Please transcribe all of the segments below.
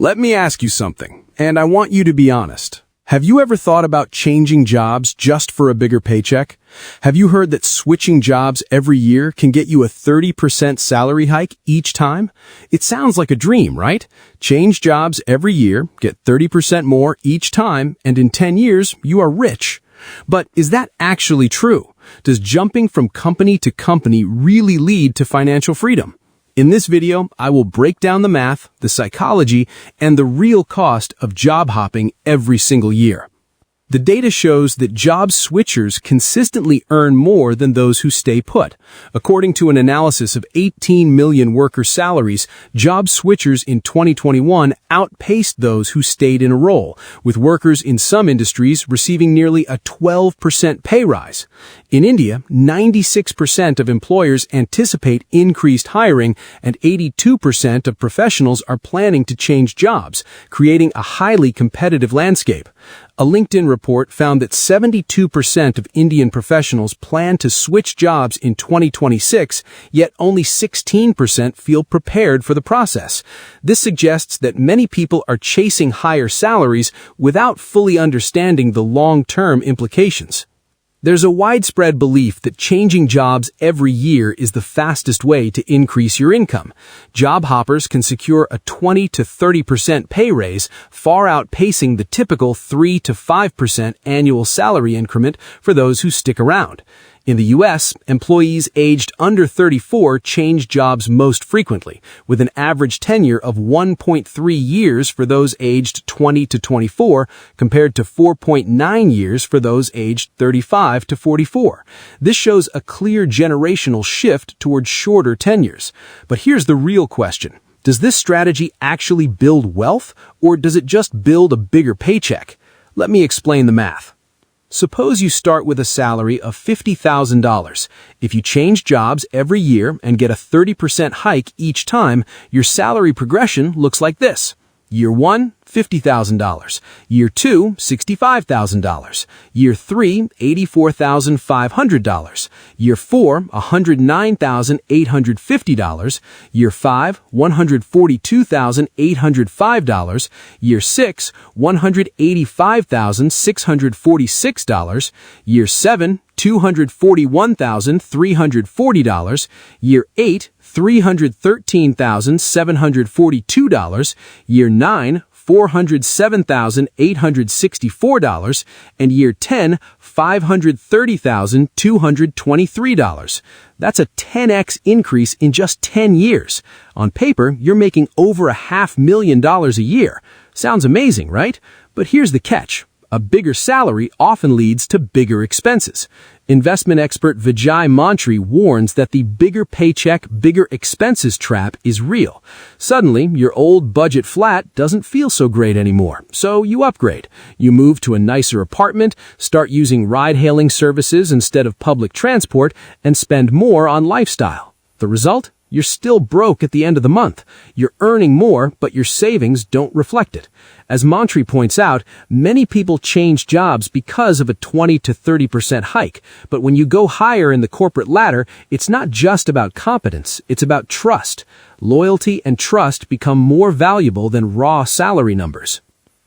Let me ask you something, and I want you to be honest. Have you ever thought about changing jobs just for a bigger paycheck? Have you heard that switching jobs every year can get you a 30% salary hike each time? It sounds like a dream, right? Change jobs every year, get 30% more each time, and in 10 years, you are rich. But is that actually true? Does jumping from company to company really lead to financial freedom? In this video, I will break down the math, the psychology, and the real cost of job hopping every single year. The data shows that job switchers consistently earn more than those who stay put. According to an analysis of 18 million worker salaries, job switchers in 2021 outpaced those who stayed in a role, with workers in some industries receiving nearly a 12% pay rise. In India, 96% of employers anticipate increased hiring, and 82% of professionals are planning to change jobs, creating a highly competitive landscape. A LinkedIn report found that 72% of Indian professionals plan to switch jobs in 2026, yet only 16% feel prepared for the process. This suggests that many people are chasing higher salaries without fully understanding the long-term implications. There's a widespread belief that changing jobs every year is the fastest way to increase your income. Job hoppers can secure a 20 to 30% pay raise, far outpacing the typical 3 to 5% annual salary increment for those who stick around. In the U.S., employees aged under 34 change jobs most frequently, with an average tenure of 1.3 years for those aged 20 to 24, compared to 4.9 years for those aged 35 to 44. This shows a clear generational shift towards shorter tenures. But here's the real question. Does this strategy actually build wealth, or does it just build a bigger paycheck? Let me explain the math. Suppose you start with a salary of $50,000. If you change jobs every year and get a 30% hike each time, your salary progression looks like this. Year 1, $50,000. Year 2, $65,000. Year 3, $84,500. Year 4, $109,850. Year 5, $142,805. Year 6, $185,646. Year 7, $241,340. Year 8, $313,742. Year 9, $407,864, and year 10, $530,223. That's a 10x increase in just 10 years. On paper, you're making over $500,000 a year. Sounds amazing, right? But here's the catch. A bigger salary often leads to bigger expenses. Investment expert Vijay Mantri warns that the bigger paycheck, bigger expenses trap is real. Suddenly, your old budget flat doesn't feel so great anymore, so you upgrade. You move to a nicer apartment, start using ride-hailing services instead of public transport, and spend more on lifestyle. The result? You're still broke at the end of the month. You're earning more, but your savings don't reflect it. As Mantri points out, many people change jobs because of a 20 to 30% hike. But when you go higher in the corporate ladder, it's not just about competence, it's about trust. Loyalty and trust become more valuable than raw salary numbers.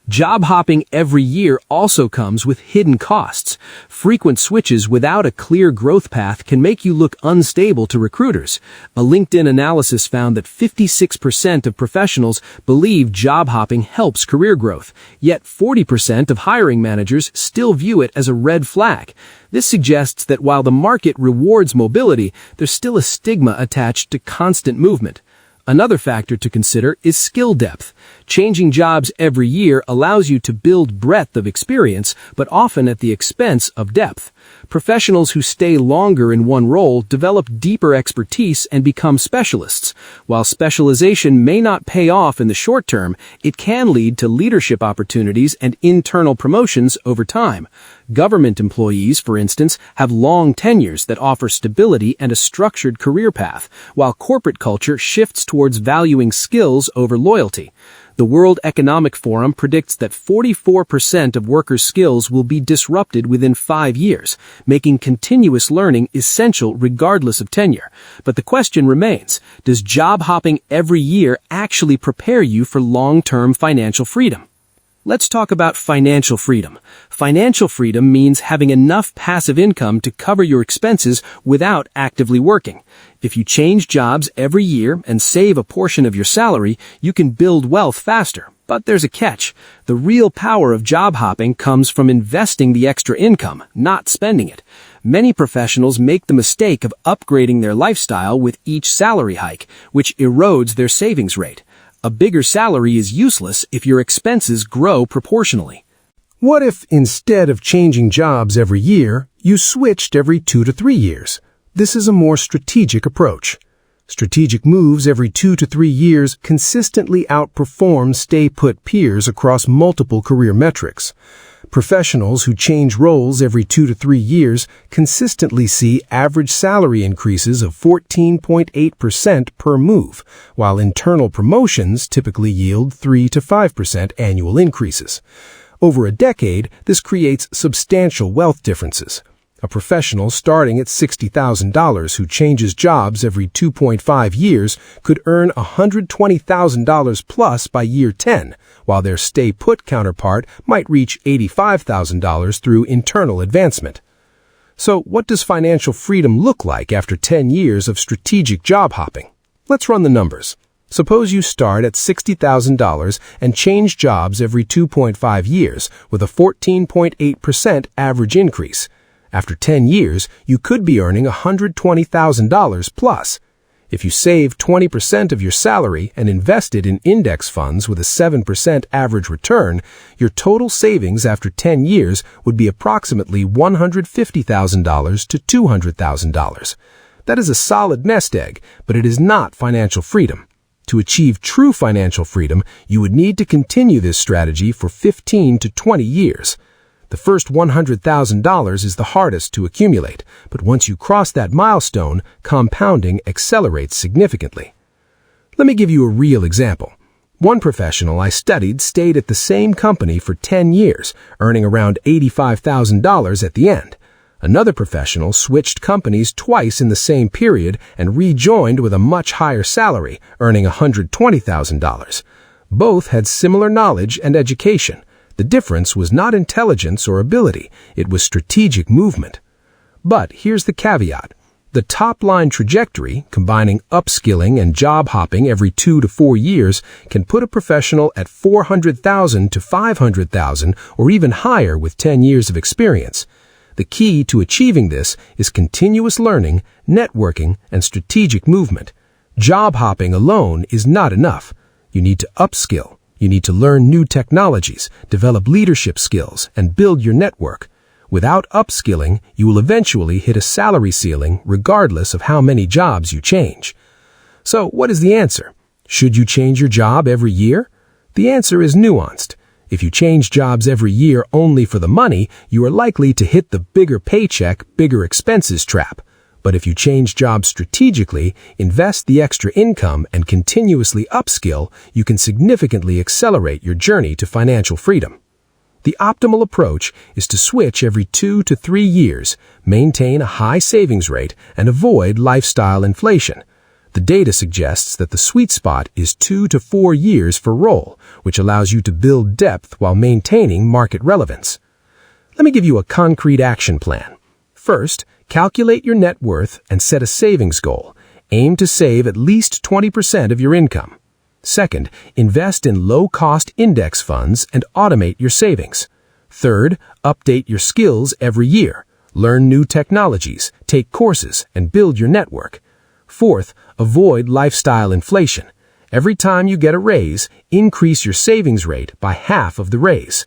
Job hopping every year also comes with hidden costs. Frequent switches without a clear growth path can make you look unstable to recruiters. A LinkedIn analysis found that 56% of professionals believe job hopping helps career growth, yet 40% of hiring managers still view it as a red flag. This suggests that while the market rewards mobility, there's still a stigma attached to constant movement. Another factor to consider is skill depth. Changing jobs every year allows you to build breadth of experience, but often at the expense of depth. Professionals who stay longer in one role develop deeper expertise and become specialists. While specialization may not pay off in the short term, it can lead to leadership opportunities and internal promotions over time. Government employees, for instance, have long tenures that offer stability and a structured career path, while corporate culture shifts towards valuing skills over loyalty. The World Economic Forum predicts that 44% of workers' skills will be disrupted within 5 years, making continuous learning essential regardless of tenure. But the question remains, does job hopping every year actually prepare you for long-term financial freedom? Let's talk about financial freedom. Financial freedom means having enough passive income to cover your expenses without actively working. If you change jobs every year and save a portion of your salary, you can build wealth faster. But there's a catch. The real power of job hopping comes from investing the extra income, not spending it. Many professionals make the mistake of upgrading their lifestyle with each salary hike, which erodes their savings rate. A bigger salary is useless if your expenses grow proportionally. What if, instead of changing jobs every year, you switched every 2 to 3 years? This is a more strategic approach. Strategic moves every 2 to 3 years consistently outperform stay-put peers across multiple career metrics. Professionals who change roles every 2 to 3 years consistently see average salary increases of 14.8% per move, while internal promotions typically yield 3 to 5% annual increases. Over a decade, this creates substantial wealth differences. A professional starting at $60,000 who changes jobs every 2.5 years could earn $120,000 plus by year 10, while their stay-put counterpart might reach $85,000 through internal advancement. So, what does financial freedom look like after 10 years of strategic job hopping? Let's run the numbers. Suppose you start at $60,000 and change jobs every 2.5 years with a 14.8% average increase. After 10 years, you could be earning $120,000 plus. If you save 20% of your salary and invested in index funds with a 7% average return, your total savings after 10 years would be approximately $150,000 to $200,000. That is a solid nest egg, but it is not financial freedom. To achieve true financial freedom, you would need to continue this strategy for 15 to 20 years. The first $100,000 is the hardest to accumulate, but once you cross that milestone, compounding accelerates significantly. Let me give you a real example. One professional I studied stayed at the same company for 10 years, earning around $85,000 at the end. Another professional switched companies twice in the same period and rejoined with a much higher salary, earning $120,000. Both had similar knowledge and education. The difference was not intelligence or ability, it was strategic movement. But here's the caveat. The top-line trajectory, combining upskilling and job hopping every 2 to 4 years, can put a professional at $400,000 to $500,000 or even higher with 10 years of experience. The key to achieving this is continuous learning, networking, and strategic movement. Job hopping alone is not enough. You need to upskill. You need to learn new technologies, develop leadership skills, and build your network. Without upskilling, you will eventually hit a salary ceiling regardless of how many jobs you change. So, what is the answer? Should you change your job every year? The answer is nuanced. If you change jobs every year only for the money, you are likely to hit the bigger paycheck, bigger expenses trap. But if you change jobs strategically, invest the extra income, and continuously upskill, you can significantly accelerate your journey to financial freedom. The optimal approach is to switch every 2 to 3 years, maintain a high savings rate, and avoid lifestyle inflation. The data suggests that the sweet spot is 2 to 4 years for role, which allows you to build depth while maintaining market relevance. Let me give you a concrete action plan. First, calculate your net worth and set a savings goal. Aim to save at least 20% of your income. Second, invest in low-cost index funds and automate your savings. Third, update your skills every year. Learn new technologies, take courses, and build your network. Fourth, avoid lifestyle inflation. Every time you get a raise, increase your savings rate by half of the raise.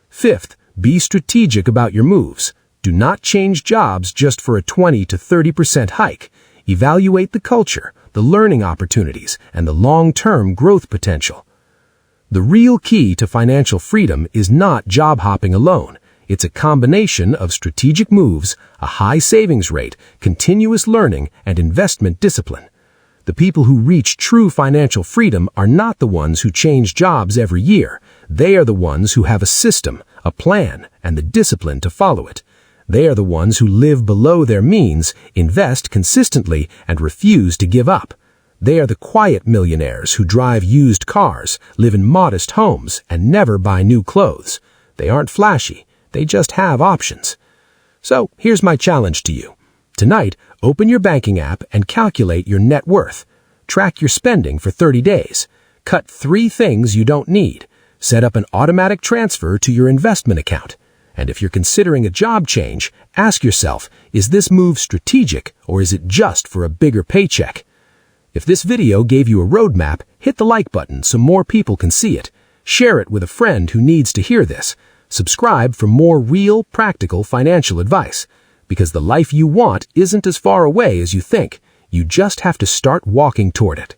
Fifth, be strategic about your moves. Do not change jobs just for a 20 to 30% hike. Evaluate the culture, the learning opportunities, and the long-term growth potential. The real key to financial freedom is not job hopping alone. It's a combination of strategic moves, a high savings rate, continuous learning, and investment discipline. The people who reach true financial freedom are not the ones who change jobs every year. They are the ones who have a system, a plan, and the discipline to follow it. They are the ones who live below their means, invest consistently, and refuse to give up. They are the quiet millionaires who drive used cars, live in modest homes, and never buy new clothes. They aren't flashy. They just have options. So, here's my challenge to you. Tonight, open your banking app and calculate your net worth. Track your spending for 30 days. Cut 3 things you don't need. Set up an automatic transfer to your investment account. And if you're considering a job change, ask yourself, is this move strategic or is it just for a bigger paycheck? If this video gave you a roadmap, hit the like button so more people can see it. Share it with a friend who needs to hear this. Subscribe for more real, practical financial advice. Because the life you want isn't as far away as you think. You just have to start walking toward it.